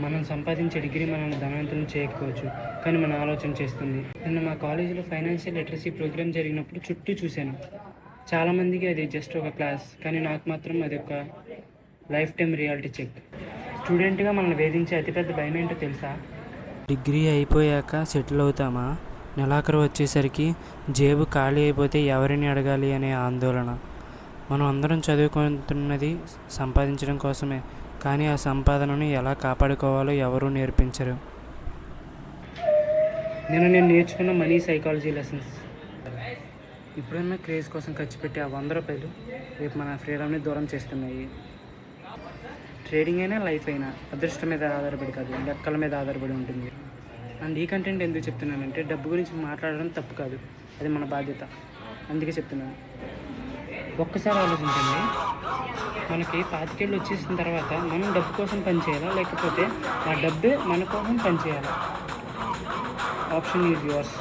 మనం సంపాదించే డిగ్రీ మనల్ని ధనవంతులను చేయకపోవచ్చు, కానీ మన ఆలోచన చేస్తుంది. నిన్న మా కాలేజీలో ఫైనాన్షియల్ లిటరసీ ప్రోగ్రామ్ జరిగినప్పుడు చుట్టూ చూశాను. చాలామందికి అది జస్ట్ ఒక క్లాస్, కానీ నాకు మాత్రం అది ఒక లైఫ్ టైం రియాలిటీ చెక్. స్టూడెంట్గా మనల్ని వేధించే అతిపెద్ద భయం ఏంటో తెలుసా? డిగ్రీ అయిపోయాక సెటిల్ అవుతామా, నెలాఖరు వచ్చేసరికి జేబు ఖాళీ అయిపోతే ఎవరిని అడగాలి అనే ఆందోళన. మనం అందరం చదువుకుంటున్నది సంపాదించడం కోసమే, కానీ ఆ సంపాదనను ఎలా కాపాడుకోవాలో ఎవరూ నేర్పించరు. నేను నేర్చుకున్న మనీ సైకాలజీ లెసన్స్. ఇప్పుడున్న క్రేజ్ కోసం ఖర్చు పెట్టే ఆ 100 రూపాయలు రేపు మన ఫ్రీడమ్ని దూరం చేస్తున్నాయి. ట్రేడింగ్ అయినా లైఫ్ అయినా అదృష్టం మీద ఆధారపడి కాదు, లెక్కల మీద ఆధారపడి ఉంటుంది. అండ్ ఈ కంటెంట్ ఎందుకు చెప్తున్నానంటే, డబ్బు గురించి మాట్లాడడం తప్పు కాదు, అది మన బాధ్యత. అందుకే చెప్తున్నాను. ఒక్కసారి ఆలోచించండి, మనకి 25 ఏళ్ళు వచ్చేసిన తర్వాత మనం డబ్బు కోసం పనిచేయాలా, లేకపోతే ఆ డబ్బే మన కోసం పనిచేయాలా? Option is yours.